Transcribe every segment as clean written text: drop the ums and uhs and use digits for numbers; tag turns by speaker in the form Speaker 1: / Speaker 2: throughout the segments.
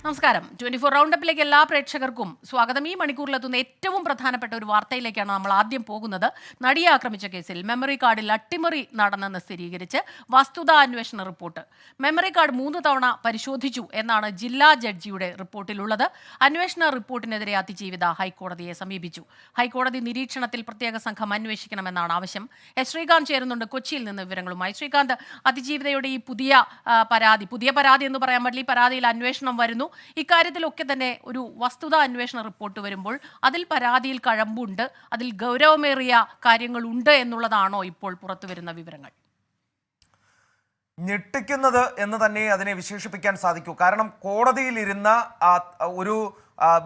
Speaker 1: നമസ്കാരം. 24 റൗണ്ടപ്പിലേക്ക് എല്ലാ പ്രേക്ഷകർക്കും സ്വാഗതം. ഈ മണിക്കൂറിലെത്തുന്ന ഏറ്റവും പ്രധാനപ്പെട്ട ഒരു വാർത്തയിലേക്കാണ് നമ്മൾ ആദ്യം പോകുന്നത്. നടിയെ ആക്രമിച്ച കേസിൽ മെമ്മറി കാർഡിൽ അട്ടിമറി നടന്നെന്ന് സ്ഥിരീകരിച്ച് വസ്തുതാ അന്വേഷണ റിപ്പോർട്ട്. മെമ്മറി കാർഡ് 3 തവണ പരിശോധിച്ചു എന്നാണ് ജില്ലാ ജഡ്ജിയുടെ റിപ്പോർട്ടിലുള്ളത്. അന്വേഷണ റിപ്പോർട്ടിനെതിരെ അതിജീവിത ഹൈക്കോടതിയെ സമീപിച്ചു. ഹൈക്കോടതി നിരീക്ഷണത്തിൽ പ്രത്യേക സംഘം അന്വേഷിക്കണമെന്നാണ് ആവശ്യം. ശ്രീകാന്ത് ചേരുന്നുണ്ട് കൊച്ചിയിൽ നിന്ന് വിവരങ്ങളുമായി. ശ്രീകാന്ത്, അതിജീവിതയുടെ ഈ പുതിയ പരാതി എന്ന് പറയാൻ പറ്റില്ല, ഈ പരാതിയിൽ അന്വേഷണം വരുന്നു. ഇക്കാര്യത്തിലൊക്കെ തന്നെ ഒരു വസ്തുതാ അന്വേഷണ റിപ്പോർട്ട് വരുമ്പോൾ അതിൽ പരാതിയിൽ കഴമ്പുണ്ട്, അതിൽ ഗൗരവമേറിയ കാര്യങ്ങളുണ്ട് എന്നുള്ളതാണോ ഇപ്പോൾ പുറത്തുവരുന്ന വിവരങ്ങൾ?
Speaker 2: ഞെട്ടിക്കുന്നത് എന്ന് തന്നെ അതിനെ വിശേഷിപ്പിക്കാൻ സാധിക്കൂ. കാരണം കോടതിയിലിരുന്ന ഒരു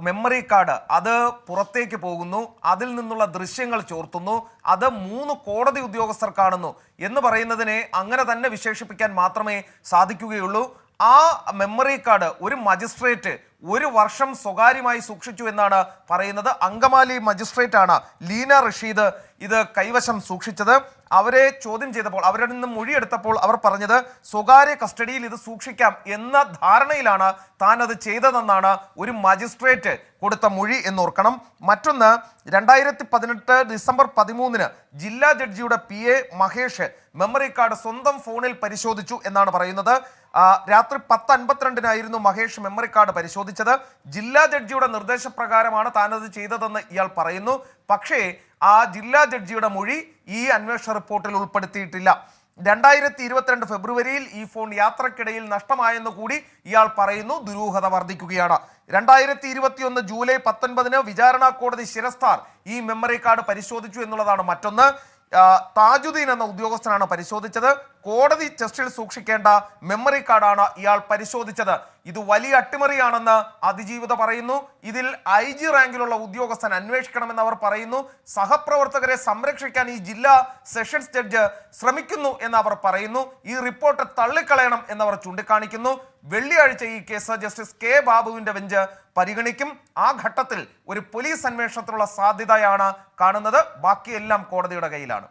Speaker 2: മെമ്മറി കാർഡ് അത് പുറത്തേക്ക് പോകുന്നു, അതിൽ നിന്നുള്ള ദൃശ്യങ്ങൾ ചോർത്തുന്നു, അത് 3 കോടതി ഉദ്യോഗസ്ഥർ കാണുന്നു എന്ന് പറയുന്നതിനെ അങ്ങനെ തന്നെ വിശേഷിപ്പിക്കാൻ മാത്രമേ സാധിക്കുകയുള്ളൂ. ആ മെമ്മറി കാർഡ് ഒരു മജിസ്ട്രേറ്റ് 1 വർഷം സ്വകാര്യമായി സൂക്ഷിച്ചു എന്നാണ് പറയുന്നത്. അങ്കമാലി മജിസ്ട്രേറ്റ് ആണ് ലീന റഷീദ് ഇത് കൈവശം സൂക്ഷിച്ചത്. അവരെ ചോദ്യം ചെയ്തപ്പോൾ, അവരുടെ നിന്ന് മൊഴിയെടുത്തപ്പോൾ അവർ പറഞ്ഞത് സ്വകാര്യ കസ്റ്റഡിയിൽ ഇത് സൂക്ഷിക്കാം എന്ന ധാരണയിലാണ് താൻ അത് ചെയ്തതെന്നാണ് ഒരു മജിസ്ട്രേറ്റ് കൊടുത്ത മൊഴി എന്നോർക്കണം. മറ്റൊന്ന്, 2018 ഡിസംബർ 13 ജില്ലാ ജഡ്ജിയുടെ PA മഹേഷ് മെമ്മറി കാർഡ് സ്വന്തം ഫോണിൽ പരിശോധിച്ചു എന്നാണ് പറയുന്നത്. രാത്രി 10:52 മഹേഷ് മെമ്മറി കാർഡ് പരിശോധിച്ചത്. ജില്ലാ ജഡ്ജിയുടെ നിർദ്ദേശപ്രകാരമാണ് താനത് ചെയ്തതെന്ന് ഇയാൾ പറയുന്നു. പക്ഷേ ആ ജില്ലാ ജഡ്ജിയുടെ മൊഴി ഈ അന്വേഷണ റിപ്പോർട്ടിൽ ഉൾപ്പെടുത്തിയിട്ടില്ല. 2022 ഫെബ്രുവരിയിൽ ഈ ഫോൺ യാത്രക്കിടയിൽ നഷ്ടമായെന്ന് കൂടി ഇയാൾ പറയുന്നു. ദുരൂഹത വർദ്ധിക്കുകയാണ്. 2021 ജൂലൈ 19 വിചാരണ കോടതി ശിരസ്താർ ഈ മെമ്മറി കാർഡ് പരിശോധിച്ചു എന്നുള്ളതാണ് മറ്റൊന്ന്. താജുദ്ദീൻ എന്ന ഉദ്യോഗസ്ഥനാണ് പരിശോധിച്ചത്. കോടതി ചെസ്റ്റിൽ സൂക്ഷിക്കേണ്ട മെമ്മറി കാർഡാണ് ഇയാൾ പരിശോധിച്ചത്. ഇത് വലിയ അട്ടിമറിയാണെന്ന് അതിജീവിത പറയുന്നു. ഇതിൽ IG റാങ്കിലുള്ള ഉദ്യോഗസ്ഥൻ അന്വേഷിക്കണമെന്ന് അവർ പറയുന്നു. സഹപ്രവർത്തകരെ സംരക്ഷിക്കാൻ ഈ ജില്ലാ സെഷൻസ് ജഡ്ജ് ശ്രമിക്കുന്നു എന്ന് അവർ പറയുന്നു. ഈ റിപ്പോർട്ട് തള്ളിക്കളയണം എന്നവർ ചൂണ്ടിക്കാണിക്കുന്നു. വെള്ളിയാഴ്ച ഈ കേസ് ജസ്റ്റിസ് K ബാബുവിന്റെ ബെഞ്ച് പരിഗണിക്കും. ആ ഘട്ടത്തിൽ ഒരു പോലീസ് അന്വേഷണത്തിനുള്ള സാധ്യതയാണ് കാണുന്നത്. ബാക്കിയെല്ലാം കോടതിയുടെ കയ്യിലാണ്.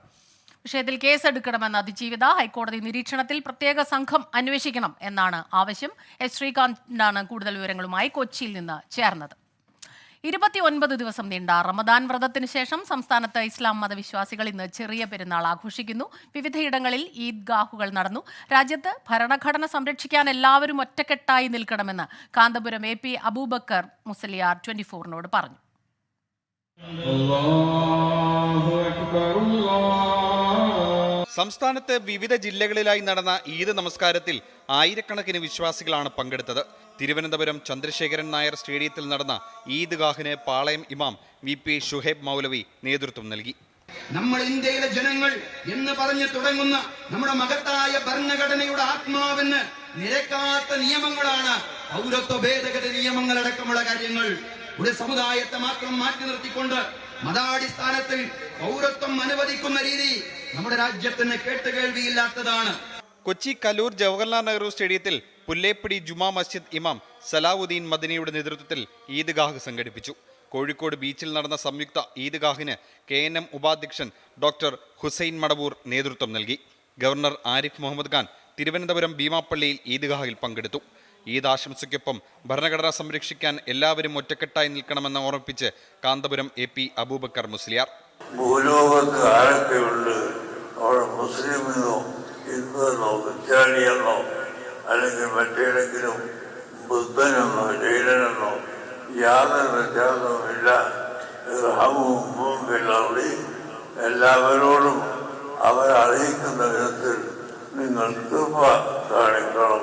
Speaker 1: വിഷയത്തിൽ കേസെടുക്കണമെന്ന് അതിജീവിത ഹൈക്കോടതി നിരീക്ഷണത്തിൽ പ്രത്യേക സംഘം അന്വേഷിക്കണം എന്നാണ് ആവശ്യം. ശ്രീകാന്താണ് കൂടുതൽ വിവരങ്ങളുമായി കൊച്ചിയിൽ നിന്ന് ചേർന്നത്. 29 ദിവസം നീണ്ട റമദാൻ വ്രതത്തിന് ശേഷം സംസ്ഥാനത്ത് ഇസ്ലാം മതവിശ്വാസികൾ ഇന്ന് ചെറിയ പെരുന്നാൾ ആഘോഷിക്കുന്നു. വിവിധയിടങ്ങളിൽ ഈദ്ഗാഹുകൾ നടന്നു. രാജ്യത്ത് ഭരണഘടന സംരക്ഷിക്കാൻ എല്ലാവരും ഒറ്റക്കെട്ടായി നിൽക്കണമെന്ന് കാന്തപുരം AP അബൂബക്കർ മുസ്ലിയാർ 24നോട് പറഞ്ഞു.
Speaker 3: സംസ്ഥാനത്ത് വിവിധ ജില്ലകളിലായി നടന്ന ഈദ് നമസ്കാരത്തിൽ ആയിരക്കണക്കിന് വിശ്വാസികളാണ് പങ്കെടുത്തത്. തിരുവനന്തപുരം ചന്ദ്രശേഖരൻ നായർ സ്റ്റേഡിയത്തിൽ നടന്ന ഈദ്ഗാഹിന് പാളയം ഇമാം VP ഷുഹൈബ് മൗലവി നേതൃത്വം നൽകി.
Speaker 4: നമ്മൾ ഇന്ത്യയിലെ ജനങ്ങൾ എന്ന് പറഞ്ഞു തുടങ്ങുന്ന നമ്മുടെ മഹത്തായ ഭരണഘടനയുടെ ആത്മാവിന് നിരക്കാത്ത നിയമങ്ങളാണ് പൗരത്വ ഭേദഗതി നിയമങ്ങളടക്കമുള്ള കാര്യങ്ങൾ. ഒരു സമുദായത്തെ മാത്രം മാറ്റി നിർത്തിക്കൊണ്ട് മതാടിസ്ഥാനത്തിൽ പൗരത്വം അനുവദിക്കുന്ന രീതി നമ്മുടെ രാജ്യത്തിന് കേട്ടുകേൾവിയില്ലാത്തതാണ്.
Speaker 3: കൊച്ചി കലൂർ ജവഹർലാൽ നെഹ്റു സ്റ്റേഡിയത്തിൽ പുല്ലേപ്പടി ജുമാ മസ്ജിദ് ഇമാം സലാവുദ്ദീൻ മദനിയുടെ നേതൃത്വത്തിൽ ഈദ്ഗാഹ് സംഘടിപ്പിച്ചു. കോഴിക്കോട് ബീച്ചിൽ നടന്ന സംയുക്ത ഈദ്ഗാഹിന് KNM ഉപാധ്യക്ഷൻ ഡോക്ടർ ഹുസൈൻ മടവൂർ നേതൃത്വം നൽകി. ഗവർണർ ആരിഫ് മുഹമ്മദ് ഖാൻ തിരുവനന്തപുരം ഭീമാപ്പള്ളിയിൽ ഈദ്ഗാഹിൽ പങ്കെടുത്തു. ഈദ് ആശംസയ്ക്കൊപ്പം ഭരണഘടന സംരക്ഷിക്കാൻ എല്ലാവരും ഒറ്റക്കെട്ടായി നിൽക്കണമെന്ന് ഓർമ്മിപ്പിച്ച് കാന്തപുരം AP അബൂബക്കർ മുസ്ലിയാർ.
Speaker 5: ഭൂലോകത്ത് ആരൊക്കെയുണ്ട്, അവിടെ മുസ്ലിമെന്നോ ഹിന്ദുവെന്നോ ക്രിസ്ത്യാനിയെന്നോ അല്ലെങ്കിൽ മറ്റേതെങ്കിലും ബുദ്ധനെന്നോ ജൈനനെന്നോ യാതൊരു വ്യത്യാസവുമില്ല. എല്ലാവരോടും അവരറിയിക്കുന്ന വിധത്തിൽ നിങ്ങൾ കൃപ കാണിക്കണം.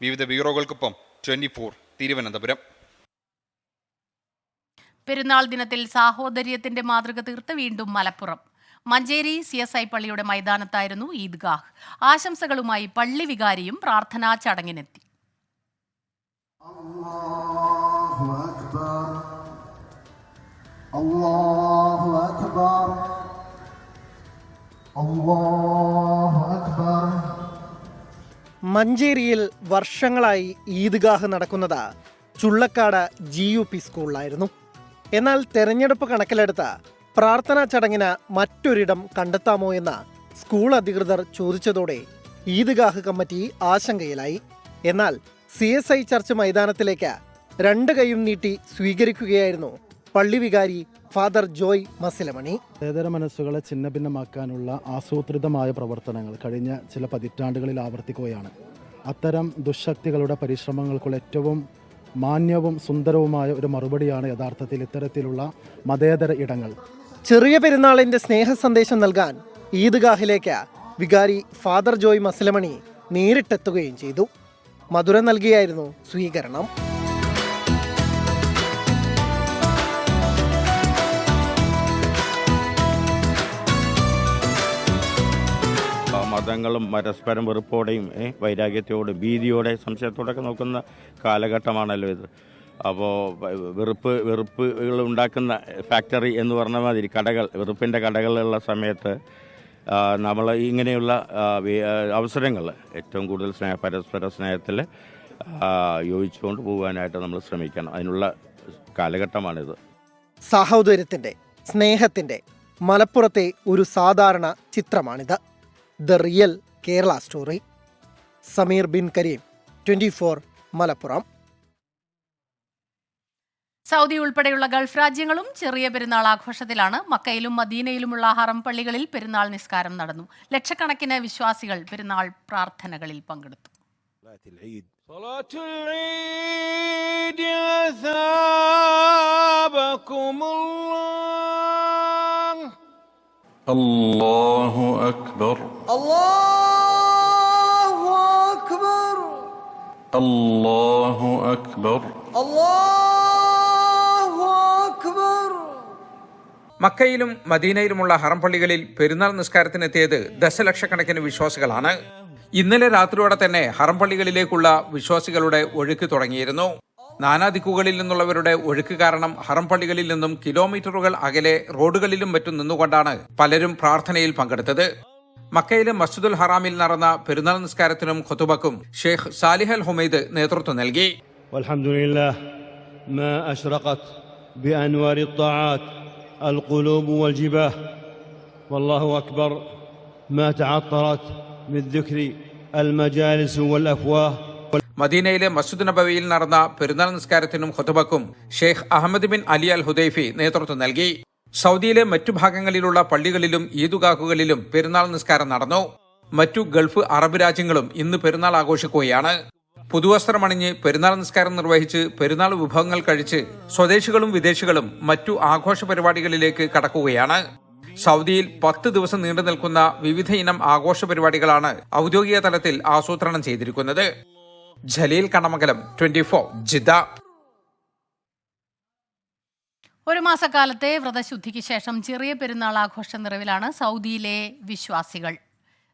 Speaker 3: വിവിധ ബ്യൂറോകൾക്കൊപ്പം 24 തിരുവനന്തപുരം.
Speaker 1: പെരുന്നാൾ ദിനത്തിൽ സാഹോദര്യത്തിന്റെ മാതൃക തീർത്ത് വീണ്ടും മലപ്പുറം. മഞ്ചേരി CSI പള്ളിയുടെ മൈതാനത്തായിരുന്നു ഈദ്ഗാഹ്. ആശംസകളുമായി പള്ളി വികാരിയും പ്രാർത്ഥനാ ചടങ്ങിനെത്തി.
Speaker 6: അല്ലാഹു അക്ബർ, അല്ലാഹു അക്ബർ.
Speaker 7: മഞ്ചേരിയിൽ വർഷങ്ങളായി ഈദ്ഗാഹ് നടക്കുന്നത് ചുള്ളക്കാട് GUP സ്കൂളിലായിരുന്നു. എന്നാൽ തെരഞ്ഞെടുപ്പ് കണക്കിലെടുത്ത് പ്രാർത്ഥനാ ചടങ്ങിന് മറ്റൊരിടം കണ്ടെത്താമോ എന്ന് സ്കൂൾ അധികൃതർ ചോദിച്ചതോടെ ഈദ്ഗാഹ് കമ്മിറ്റി ആശങ്കയിലായി. എന്നാൽ CSI ചർച്ച് മൈതാനത്തിലേക്ക് രണ്ട് കൈയും നീട്ടി സ്വീകരിക്കുകയായിരുന്നു പള്ളി വികാരി ഫാദർ ജോയ് മസിലമണി.
Speaker 8: ഏതര മനസ്സുകളെ ഛിന്നഭിന്നമാക്കാനുള്ള ആസൂത്രിതമായ പ്രവർത്തനങ്ങൾ കഴിഞ്ഞ ചില പതിറ്റാണ്ടുകളിൽ ആവർത്തിക്കുകയാണ്. അത്തരം ദുശക്തികളുടെ പരിശ്രമങ്ങൾക്കുള്ള ഏറ്റവും മാന്യവും സുന്ദരവുമായ ഒരു മറുപടിയാണ് യഥാർത്ഥത്തിൽ ഇത്തരത്തിലുള്ള മതേതര ഇടങ്ങൾ.
Speaker 7: ചെറിയ പെരുന്നാളിന്റെ സ്നേഹ സന്ദേശം നൽകാൻ ഈദ്ഗാഹിലേക്ക് വികാരി ഫാദർ ജോയ് മസിലമണി നേരിട്ടെത്തുകയും ചെയ്തു. മധുരം നൽകിയായിരുന്നു സ്വീകരണം.
Speaker 9: മതങ്ങളും പരസ്പരം വെറുപ്പോടെയും വൈരാഗ്യത്തോടും ഭീതിയോടെ സംശയത്തോടൊക്കെ നോക്കുന്ന കാലഘട്ടമാണല്ലോ ഇത്. അപ്പോൾ വെറുപ്പുകൾ ഉണ്ടാക്കുന്ന ഫാക്ടറി എന്ന് പറഞ്ഞ മാതിരി വെറുപ്പിൻ്റെ കടകളുള്ള സമയത്ത് നമ്മൾ ഇങ്ങനെയുള്ള അവസരങ്ങൾ ഏറ്റവും കൂടുതൽ പരസ്പര സ്നേഹത്തിൽ യോജിച്ചുകൊണ്ട് പോകാനായിട്ട് നമ്മൾ ശ്രമിക്കണം. അതിനുള്ള കാലഘട്ടമാണിത്.
Speaker 7: സാഹോദര്യത്തിൻ്റെ, സ്നേഹത്തിൻ്റെ മലപ്പുറത്തെ ഒരു സാധാരണ ചിത്രമാണിത്. The real Kerala story. Sameer Bin Karim, 24 Malappuram.
Speaker 1: Saudi ഉൾപ്പെടെയുള്ള ഗൾഫ് രാജ്യങ്ങളും ചെറിയ പെരുന്നാൾ ആഘോഷത്തിലാണ്. മക്കയിലും മദീനയിലുമുള്ള ഹറം പള്ളികളിൽ പെരുന്നാൾ നിസ്കാരം നടന്നു. ലക്ഷക്കണക്കിന് വിശ്വാസികൾ പെരുന്നാൾ പ്രാർത്ഥനകളിൽ പങ്കെടുത്തു.
Speaker 10: الله أكبر
Speaker 6: الله أكبر
Speaker 10: الله أكبر
Speaker 6: الله أكبر.
Speaker 11: മക്കയിലും മദീനയിലുമുള്ള ഹറം പള്ളികളിൽ പെരുന്നാൾ നിസ്കാരത്തിനെത്തിയത് ദശലക്ഷക്കണക്കിന് വിശ്വാസികളാണ്. ഇന്നലെ രാത്രിയോടെ തന്നെ ഹറം പള്ളികളിലേക്കുള്ള വിശ്വാസികളുടെ ഒഴുക്ക് തുടങ്ങിയിരുന്നു. നാനാദിക്കുകളിൽ നിന്നുള്ളവരുടെ ഒഴുക്ക് കാരണം ഹറം പള്ളികളിൽ നിന്നും കിലോമീറ്ററുകൾ അകലെ റോഡുകളിലും മറ്റും നിന്നുകൊണ്ടാണ് പലരും പ്രാർത്ഥനയിൽ പങ്കെടുത്തത്. മക്കയിലെ മസ്ജിദുൽ ഹറാമിൽ നടന്ന പെരുന്നാൾ നിസ്കാരത്തിനും ഖുതുബക്കും ഷെയ്ഖ് സാലിഹ് അൽ ഹുമൈദ് നേതൃത്വം നൽകി.
Speaker 12: വൽഹംദുലില്ലാഹ് മാ അശ്റഖത് ബിഅൻവാരി الطاعات القلوب والجباه والله أكبر ما تعطرت بالذكر المجالس والأفواه.
Speaker 11: മദീനയിലെ മസ്ജിദ് നബവിയിൽ നടന്ന പെരുന്നാൾ നിസ്കാരത്തിനും ഖുതുബക്കും Sheikh Ahmed bin Ali al Hudaifi നേതൃത്വം നൽകി. സൗദിയിലെ മറ്റു ഭാഗങ്ങളിലുള്ള പള്ളികളിലും ഈദ്ഗാഹുകളിലും പെരുന്നാൾ നിസ്കാരം നടന്നു. മറ്റു ഗൾഫ് അറബ് രാജ്യങ്ങളും ഇന്ന് പെരുന്നാൾ ആഘോഷിക്കുകയാണ്. പുതുവസ്ത്രമണിഞ്ഞ് പെരുന്നാൾ നിസ്കാരം നിർവഹിച്ച് പെരുന്നാൾ വിഭവങ്ങൾ കഴിച്ച് സ്വദേശികളും വിദേശികളും മറ്റു ആഘോഷ പരിപാടികളിലേക്ക് കടക്കുകയാണ്. സൗദിയിൽ 10 ദിവസം നീണ്ടു നിൽക്കുന്ന വിവിധ ഇനം ആഘോഷ പരിപാടികളാണ് ഔദ്യോഗിക തലത്തിൽ ആസൂത്രണം ചെയ്തിരിക്കുന്നത്. ജലീൽ കണ്ണമംഗലം, 24 ജിദ്ദ.
Speaker 1: ഒരു മാസക്കാലത്തെ വ്രതശുദ്ധിക്ക് ശേഷം ചെറിയ പെരുന്നാൾ ആഘോഷ നിറവിലാണ് സൗദിയിലെ വിശ്വാസികൾ.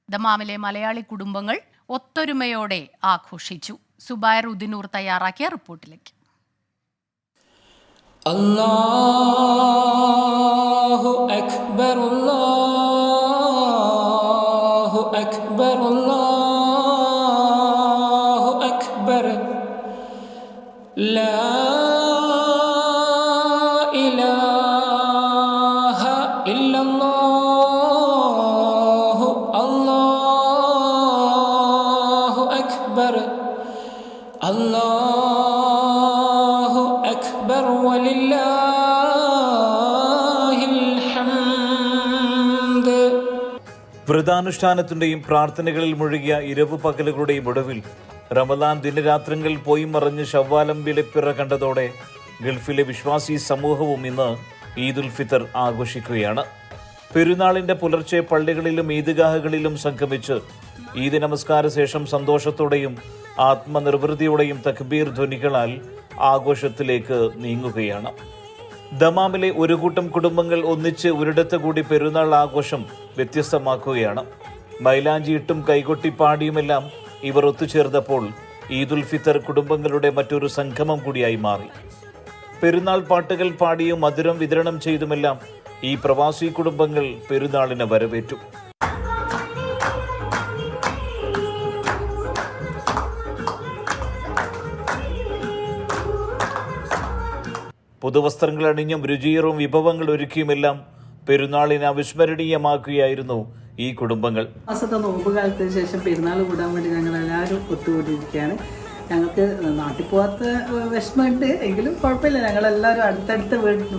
Speaker 1: ദമാമിലെ മലയാളി കുടുംബങ്ങൾ ഒത്തൊരുമയോടെ ആഘോഷിച്ചു. സുബൈർ ഉദ്ദിനൂർ തയ്യാറാക്കിയ റിപ്പോർട്ടിലേക്ക്.
Speaker 13: അല്ലാഹു അക്ബർ അല്ലാഹു അക്ബർ അല്ലാഹു അക്ബർ ലാ ഇലാഹ ഇല്ലല്ലാഹു അല്ലാഹു അക്ബർ അല്ലാഹു അക്ബർ വലില്ലാഹിൽ ഹംദ്.
Speaker 14: വ്രതാനുഷ്ഠാനത്തിന്റെയും പ്രാർത്ഥനകളിൽ മുഴുകിയ ഇരവ് പകലുകളുടെയും ഒടുവിൽ റമദാൻ ദിനരാത്രങ്ങളിൽ പോയി മറഞ്ഞ് ശവ്വാലമ്പിലെ പിറ കണ്ടതോടെ ഗൾഫിലെ വിശ്വാസി സമൂഹവും ഇന്ന് ഈദുൽ ഫിത്തർ ആഘോഷിക്കുകയാണ്. പെരുന്നാളിന്റെ പുലർച്ചെ പള്ളികളിലും ഈദ്ഗാഹുകളിലും സംഗമിച്ച് ഈദ് നമസ്കാര ശേഷം സന്തോഷത്തോടെയും ആത്മനിർവൃതിയോടെയും തക്ബീർ ധ്വനികളാൽ ആഘോഷത്തിലേക്ക് നീങ്ങുകയാണ്. ദമാമിലെ ഒരു കൂട്ടം കുടുംബങ്ങൾ ഒന്നിച്ച് ഒരിടത്ത് കൂടി പെരുന്നാൾ ആഘോഷം വ്യത്യസ്തമാക്കുകയാണ്. മൈലാഞ്ചിയിട്ടും കൈകൊട്ടിപ്പാടിയുമെല്ലാം ഇവർ ഒത്തുചേർന്നപ്പോൾ ഈദുൽ ഫിത്തർ കുടുംബങ്ങളുടെ മറ്റൊരു സംഗമം കൂടിയായി മാറി. പെരുന്നാൾ പാട്ടുകൾ പാടിയും മധുരം വിതരണം ചെയ്തുമെല്ലാം ഈ പ്രവാസി കുടുംബങ്ങൾ പെരുന്നാളിനെ വരവേറ്റു. പുതുവസ്ത്രങ്ങൾ അണിഞ്ഞും രുചിയേറും വിഭവങ്ങൾ ഒരുക്കിയുമെല്ലാം പെരുന്നാളിനെ അവിസ്മരണീയമാക്കുകയായിരുന്നു ഈ കുടുംബങ്ങൾ.
Speaker 15: മാസത്തെ നോമ്പ് കാലത്തിന് ശേഷം പെരുന്നാൾ കൂടാൻ വേണ്ടി ഞങ്ങൾ എല്ലാവരും ഒത്തുകൂടിയിരിക്കുകയാണ്.
Speaker 6: ഞങ്ങൾക്ക് നാട്ടിൽ പോകാത്ത വിഷമമുണ്ട് എങ്കിലും കുഴപ്പമില്ല. ഞങ്ങളെല്ലാവരും അടുത്തടുത്ത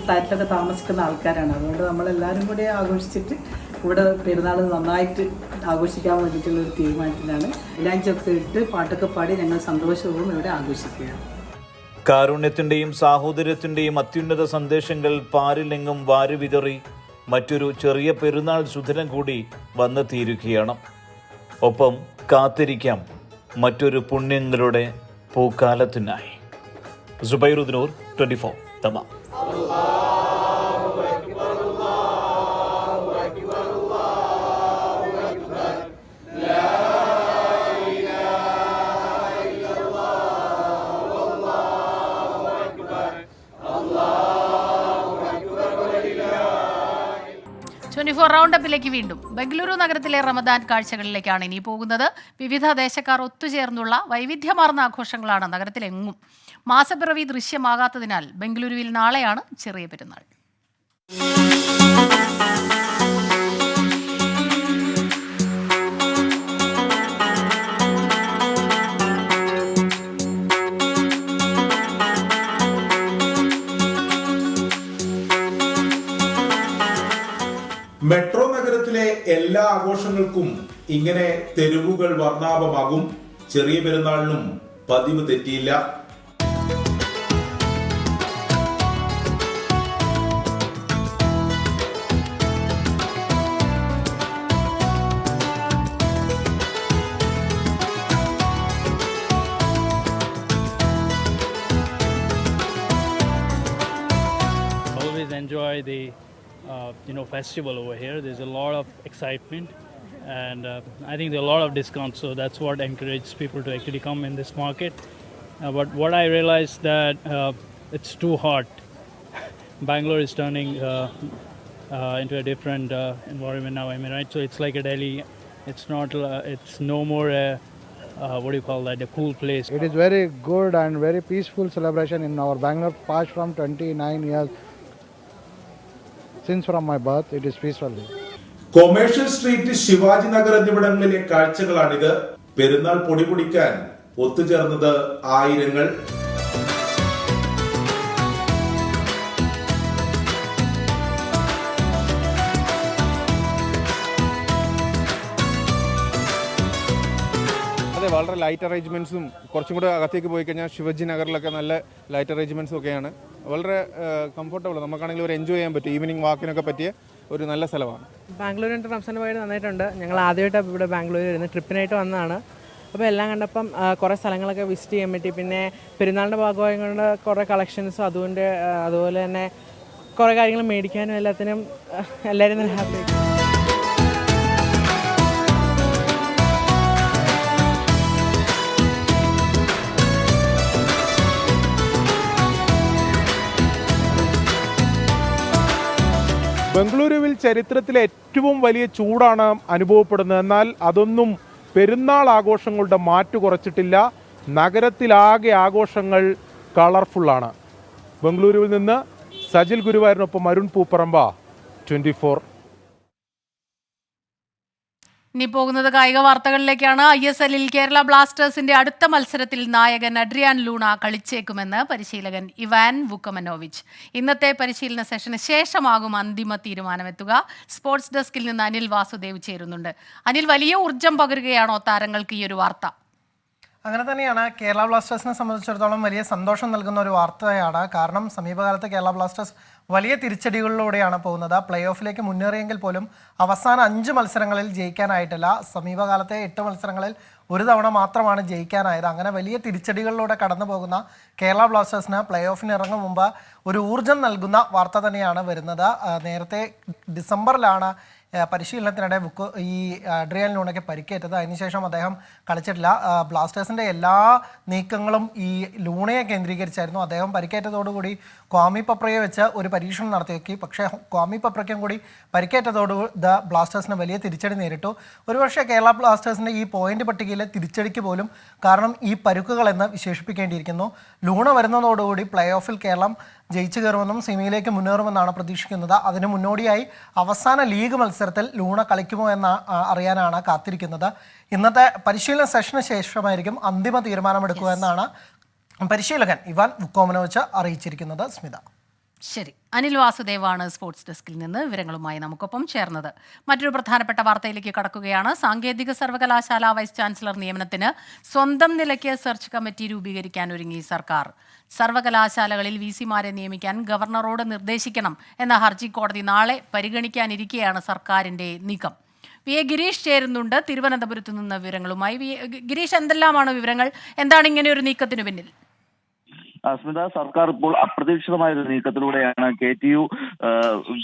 Speaker 6: ഫ്ലാറ്റിലൊക്കെ താമസിക്കുന്ന ആൾക്കാരാണ്. അതുകൊണ്ട് നമ്മളെല്ലാവരും കൂടി ആഘോഷിച്ചിട്ട് ഇവിടെ പെരുന്നാൾ നന്നായിട്ട് ആഘോഷിക്കാൻ വേണ്ടിയിട്ടുള്ളൊരു തീരുമാനത്തിലാണ്. ഇലാഞ്ചൊക്കെ ഇട്ട് പാട്ടൊക്കെ പാടി ഞങ്ങൾ സന്തോഷവും ഇവിടെ ആഘോഷിക്കുകയാണ്.
Speaker 14: കാരുണ്യത്തിൻ്റെയും സാഹോദര്യത്തിൻ്റെയും അത്യുന്നത സന്ദേശങ്ങൾ പാരിലെങ്ങും വാരി വിതറി മറ്റൊരു ചെറിയ പെരുന്നാൾ സുദിനം കൂടി വന്നെത്തിയിരിക്കുകയാണ്. ഒപ്പം കാത്തിരിക്കാം മറ്റൊരു പുണ്യങ്ങളുടെ പൂക്കാലത്തിനായി. സുബൈറുദ്ദീനൂർ, 24 തമാം.
Speaker 1: റൗണ്ടപ്പിലേക്ക് വീണ്ടും. ബംഗളൂരു നഗരത്തിലെ റമദാൻ കാഴ്ചകളിലേക്കാണ് ഇനി പോകുന്നത്. വിവിധ ദേശക്കാർ ഒത്തുചേർന്നുള്ള വൈവിധ്യമാർന്ന ആഘോഷങ്ങളാണ് നഗരത്തിലെങ്ങും. മാസപ്പിറവി ദൃശ്യമാകാത്തതിനാൽ ബംഗളൂരുവിൽ നാളെയാണ് ചെറിയ പെരുന്നാൾ.
Speaker 15: മെട്രോ നഗരത്തിലെ എല്ലാ ആഘോഷങ്ങൾക്കും ഇങ്ങനെ തെരുവുകൾ വർണ്ണാഭമാകും. ചെറിയ പെരുന്നാളിനും പതിവ് തെറ്റിയില്ല.
Speaker 12: Always enjoy the festival over here. There's a lot of excitement, and I think there are a lot of discounts, so that's what encourages people to actually come in this market. But what I realized that it's too hot. Bangalore is turning into a different environment now. I mean, right? So it's like a Delhi. It's not. It's no more what do you call that? A cool place.
Speaker 8: It is very good and very peaceful celebration in our Bangalore. Past from 29 years. Since from my birth, it is peaceful.
Speaker 15: Commercial street, Shivaji Nagar എന്നിവിടങ്ങളിലെ കാഴ്ചകളാണിത്. പെരുന്നാൾ പൊടിപൊടിക്കാൻ ഒത്തുചേർന്നത് ആയിരങ്ങൾ.
Speaker 16: അതെ, വളരെ light അറേഞ്ച്മെന്റ്സും കുറച്ചും കൂടെ അകത്തേക്ക് പോയി കഴിഞ്ഞാൽ ശിവജി നഗറിലൊക്കെ നല്ല ലൈറ്റ് അറേഞ്ച്മെന്റ്സും ഒക്കെയാണ്. വളരെ കംഫർട്ടബിൾ, നമുക്കാണെങ്കിൽ ഒരു എൻജോയ് ചെയ്യാൻ പറ്റും. ഈവനിങ് വാക്കിനൊക്കെ പറ്റിയ ഒരു നല്ല സ്ഥലമാണ്.
Speaker 6: ബാംഗ്ലൂരിൻ്റെ റംസാൻ പോയിട്ട് നന്നായിട്ടുണ്ട്. ഞങ്ങൾ ആദ്യമായിട്ട് ഇവിടെ ബാംഗ്ലൂരിൽ ഇരുന്ന് ട്രിപ്പിനായിട്ട് വന്നതാണ്. അപ്പോൾ എല്ലാം കണ്ടപ്പം കുറേ സ്ഥലങ്ങളൊക്കെ വിസിറ്റ് ചെയ്യാൻ പറ്റി. പിന്നെ പെരുന്നാളിൻ്റെ ഭാഗമായി കൊണ്ട് കുറേ കളക്ഷൻസും അതുപോലെ തന്നെ കുറേ കാര്യങ്ങൾ മേടിക്കാനും എല്ലാത്തിനും എല്ലാവരും തന്നെ ഹാപ്പി.
Speaker 15: ബംഗളൂരുവിൽ ചരിത്രത്തിലെ ഏറ്റവും വലിയ ചൂടാണ് അനുഭവപ്പെടുന്നത്. എന്നാൽ അതൊന്നും പെരുന്നാൾ ആഘോഷങ്ങളുടെ മാറ്റു കുറച്ചിട്ടില്ല. നഗരത്തിലാകെ ആഘോഷങ്ങൾ കളർഫുള്ളാണ്. ബംഗളൂരുവിൽ നിന്ന് സജിൽ ഗുരുവായൂരിനൊപ്പം അരുൺ പൂപ്പറമ്പ, 24.
Speaker 1: ഇനി പോകുന്നത് കായിക വാർത്തകളിലേക്കാണ്. ISLൽ കേരള ബ്ലാസ്റ്റേഴ്സിന്റെ അടുത്ത മത്സരത്തിൽ നായകൻ അഡ്രിയാൻ ലൂണ കളിച്ചേക്കുമെന്ന് പരിശീലകൻ ഇവാൻ വുക്കമനോവിച്ച്. ഇന്നത്തെ പരിശീലന സെഷന് ശേഷമാകും അന്തിമ തീരുമാനമെത്തുക. സ്പോർട്സ് ഡെസ്കിൽ നിന്ന് അനിൽ വാസുദേവ് ചേരുന്നുണ്ട്. അനിൽ, വലിയ ഊർജം പകരുകയാണോ താരങ്ങൾക്ക് ഈ ഒരു വാർത്ത?
Speaker 7: അങ്ങനെ തന്നെയാണ്. കേരള ബ്ലാസ്റ്റേഴ്സിനെ സംബന്ധിച്ചിടത്തോളം വലിയ സന്തോഷം നൽകുന്ന ഒരു വാർത്തയാണ്. കാരണം സമീപകാലത്ത് കേരള ബ്ലാസ്റ്റേഴ്സ് വലിയ തിരിച്ചടികളിലൂടെയാണ് പോകുന്നത്. പ്ലേ ഓഫിലേക്ക് മുന്നേറിയെങ്കിൽ പോലും അവസാന 5 മത്സരങ്ങളിൽ ജയിക്കാനായിട്ടില്ല. സമീപകാലത്തെ 8 മത്സരങ്ങളിൽ ഒരു തവണ മാത്രമാണ് ജയിക്കാനായത്. അങ്ങനെ വലിയ തിരിച്ചടികളിലൂടെ കടന്നു പോകുന്ന കേരള ബ്ലാസ്റ്റേഴ്സിന് പ്ലേ ഓഫിന് ഇറങ്ങും മുമ്പ് ഒരു ഊർജം നൽകുന്ന വാർത്ത തന്നെയാണ് വരുന്നത്. നേരത്തെ ഡിസംബറിലാണ് പരിശീലനത്തിനിടെ ഈ അഡ്രിയാൻ ലൂണയ്ക്ക് പരിക്കേറ്റത്. അതിനുശേഷം അദ്ദേഹം കളിച്ചിട്ടില്ല. ബ്ലാസ്റ്റേഴ്സിൻ്റെ എല്ലാ നീക്കങ്ങളും ഈ ലൂണയെ കേന്ദ്രീകരിച്ചായിരുന്നു. അദ്ദേഹം പരിക്കേറ്റതോടുകൂടി ക്വാമി പപ്രയെ വെച്ച് ഒരു പരീക്ഷണം നടത്തി. പക്ഷേ ക്വാമി പപ്രയ്ക്കും കൂടി പരിക്കേറ്റതോടുകൂടി ബ്ലാസ്റ്റേഴ്സിന് വലിയ തിരിച്ചടി നേരിട്ടു. ഒരുപക്ഷെ കേരള ബ്ലാസ്റ്റേഴ്സിൻ്റെ ഈ പോയിന്റ് പട്ടികയിലെ തിരിച്ചടിക്ക് പോലും കാരണം ഈ പരുക്കുകളെന്ന് വിശേഷിപ്പിക്കേണ്ടിയിരിക്കുന്നു. ലൂണ വരുന്നതോടുകൂടി പ്ലേ ഓഫിൽ കേരളം ജയിച്ചു കയറുമെന്നും സെമിയിലേക്ക് മുന്നേറുമെന്നാണ് പ്രതീക്ഷിക്കുന്നത്. അതിനു മുന്നോടിയായി അവസാന ലീഗ് മത്സരത്തിൽ ലൂണ കളിക്കുമോ എന്ന് അറിയാനാണ് കാത്തിരിക്കുന്നത്. ഇന്നത്തെ പരിശീലന സെഷന് ശേഷമായിരിക്കും അന്തിമ തീരുമാനമെടുക്കുക എന്നാണ് പരിശീലകൻ ഇവാൻ വുക്കോമനോവിച്ച് അറിയിച്ചിരിക്കുന്നത്. സ്മിത.
Speaker 1: ശരി, അനിൽ വാസുദേവാണ് സ്പോർട്സ് ഡെസ്കിൽ നിന്ന് വിവരങ്ങളുമായി നമുക്കൊപ്പം ചേർന്നത്. മറ്റൊരു പ്രധാനപ്പെട്ട വാർത്തയിലേക്ക് കടക്കുകയാണ്. സാങ്കേതിക സർവകലാശാല വൈസ് ചാൻസലർ നിയമനത്തിന് സ്വന്തം നിലയ്ക്ക് സെർച്ച് കമ്മിറ്റി രൂപീകരിക്കാൻ ഒരുങ്ങി സർക്കാർ. സർവകലാശാലകളിൽ വിസിമാരെ നിയമിക്കാൻ ഗവർണറോട് നിർദ്ദേശിക്കണം എന്ന ഹർജി കോടതി നാളെ പരിഗണിക്കാനിരിക്കെയാണ് സർക്കാരിന്റെ നീക്കം. വി എ ഗിരീഷ് ചേരുന്നുണ്ട് തിരുവനന്തപുരത്ത് നിന്ന് വിവരങ്ങളുമായി. ഗിരീഷ്, എന്തെല്ലാമാണ് വിവരങ്ങൾ? എന്താണ് ഇങ്ങനെ ഒരു നീക്കത്തിന് പിന്നിൽ?
Speaker 17: സ്മിത, സർക്കാർ ഇപ്പോൾ അപ്രതീക്ഷിതമായ ഒരു നീക്കത്തിലൂടെയാണ് KTU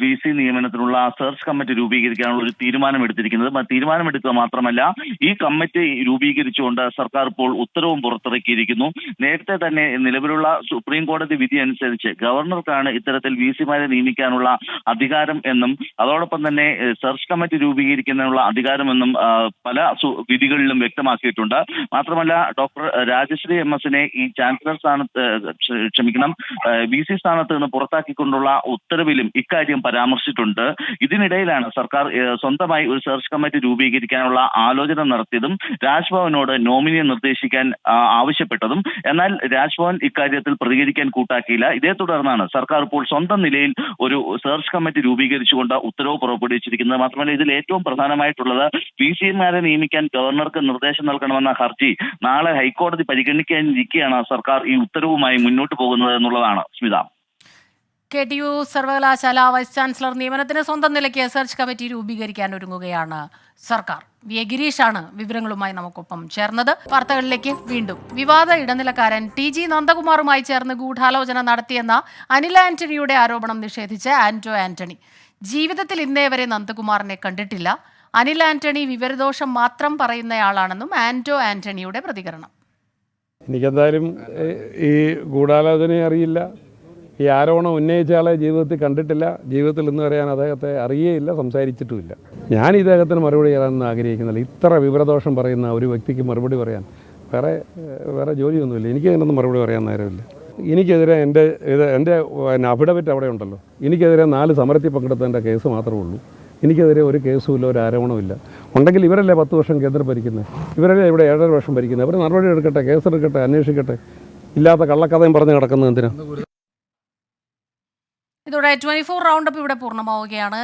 Speaker 17: VC നിയമനത്തിനുള്ള സെർച്ച് കമ്മിറ്റി രൂപീകരിക്കാനുള്ള ഒരു തീരുമാനമെടുത്തിരിക്കുന്നത്. തീരുമാനമെടുക്കുക മാത്രമല്ല, ഈ കമ്മിറ്റി രൂപീകരിച്ചുകൊണ്ട് സർക്കാർ ഇപ്പോൾ ഉത്തരവും പുറത്തിറക്കിയിരിക്കുന്നു. നേരത്തെ തന്നെ നിലവിലുള്ള സുപ്രീം കോടതി വിധി അനുസരിച്ച് ഗവർണർക്കാണ് ഇത്തരത്തിൽ VCമാരെ നിയമിക്കാനുള്ള അധികാരം എന്നും അതോടൊപ്പം തന്നെ സെർച്ച് കമ്മിറ്റി രൂപീകരിക്കുന്നതിനുള്ള അധികാരമെന്നും പല വിധികളിലും വ്യക്തമാക്കിയിട്ടുണ്ട്. മാത്രമല്ല, ഡോക്ടർ രാജശ്രീ MS-നെ ഈ ചാൻസലർ സ്ഥാനത്ത് VC സ്ഥാനത്ത് നിന്ന് പുറത്താക്കിക്കൊണ്ടുള്ള ഉത്തരവിലും ഇക്കാര്യം പരാമർശിച്ചിട്ടുണ്ട്. ഇതിനിടയിലാണ് സർക്കാർ സ്വന്തമായി ഒരു സെർച്ച് കമ്മിറ്റി രൂപീകരിക്കാനുള്ള ആലോചന നടത്തിയതും രാജ്ഭവനോട് നോമിനിയെ നിർദ്ദേശിക്കാൻ ആവശ്യപ്പെട്ടതും. എന്നാൽ രാജ്ഭവൻ ഇക്കാര്യത്തിൽ പ്രതികരിക്കാൻ കൂട്ടാക്കിയില്ല. ഇതേ തുടർന്നാണ് സർക്കാർ ഇപ്പോൾ സ്വന്തം നിലയിൽ ഒരു സെർച്ച് കമ്മിറ്റി രൂപീകരിച്ചുകൊണ്ട് ഉത്തരവ് പുറപ്പെടുവിച്ചിരിക്കുന്നത്. മാത്രമല്ല, ഇതിൽ ഏറ്റവും പ്രധാനമായിട്ടുള്ളത് VCമാരെ നിയമിക്കാൻ ഗവർണർക്ക് നിർദ്ദേശം നൽകണമെന്ന ഹർജി നാളെ ഹൈക്കോടതി പരിഗണിക്കാനിരിക്കെയാണ് സർക്കാർ ഈ ഉത്തരവുമായി മുന്നോട്ട് പോകുന്നത് എന്നുള്ളതാണ്. സ്മിത.
Speaker 1: KTU സർവകലാശാല വൈസ് ചാൻസലർ നിയമനത്തിന് സ്വന്തം നിലയ്ക്ക് സെർച്ച് കമ്മിറ്റി രൂപീകരിക്കാൻ ഒരുങ്ങുകയാണ് സർക്കാർ. വി എ ഗിരീഷാണ് വിവരങ്ങളുമായി നമുക്കൊപ്പം ചേർന്നത്. വാർത്തകളിലേക്ക് വീണ്ടും. വിവാദ ഇടനിലക്കാരൻ TG നന്ദകുമാറുമായി ചേർന്ന് ഗൂഢാലോചന നടത്തിയെന്ന അനിൽ ആന്റണിയുടെ ആരോപണം നിഷേധിച്ച് ആന്റോ ആന്റണി. ജീവിതത്തിൽ ഇന്നേ വരെ നന്ദകുമാറിനെ കണ്ടിട്ടില്ല. അനിൽ ആന്റണി വിവരദോഷം മാത്രം പറയുന്നയാളാണെന്നും ആന്റോ ആന്റണിയുടെ പ്രതികരണം.
Speaker 18: എനിക്കെന്തായാലും ഈ ഗൂഢാലോചനയെ അറിയില്ല. ഈ ആരോപണം ഉന്നയിച്ച ആളെ ജീവിതത്തിൽ കണ്ടിട്ടില്ല. ജീവിതത്തിൽ ഇന്ന് പറയാൻ അദ്ദേഹത്തെ അറിയേയില്ല, സംസാരിച്ചിട്ടുമില്ല. ഞാൻ ഇദ്ദേഹത്തിന് മറുപടി പറയാനൊന്നും ആഗ്രഹിക്കുന്നില്ല. ഇത്ര വിവരദോഷം പറയുന്ന ഒരു വ്യക്തിക്ക് മറുപടി പറയാൻ വേറെ ജോലിയൊന്നുമില്ല. എനിക്ക് അതിനൊന്നും മറുപടി പറയാൻ നേരമില്ല. എനിക്കെതിരെ എൻ്റെ അഫിഡവിറ്റ് അവിടെ ഉണ്ടല്ലോ. എനിക്കെതിരെ 4 സമരത്തിൽ പങ്കെടുത്തതിൻ്റെ കേസ് മാത്രമേ ഉള്ളൂ. എനിക്കെതിരെ ഒരു കേസുമില്ല, ഒരു ആരോപണമില്ല. ഉണ്ടെങ്കിൽ ഇവരല്ലേ 10 വർഷം കേന്ദ്രം ഭരിക്കുന്നത്, ഇവരല്ലേ ഇവിടെ 7.5 വർഷം ഭരിക്കുന്നത്. അവർ നടപടി എടുക്കട്ടെ, കേസെടുക്കട്ടെ, അന്വേഷിക്കട്ടെ. ഇല്ലാത്ത കള്ളക്കഥയും പറഞ്ഞ് കിടക്കുന്നത് എന്തിനാ?
Speaker 1: ഇതോടെ 24 റൗണ്ടപ്പ് ഇവിടെ പൂർണ്ണമാവുകയാണ്.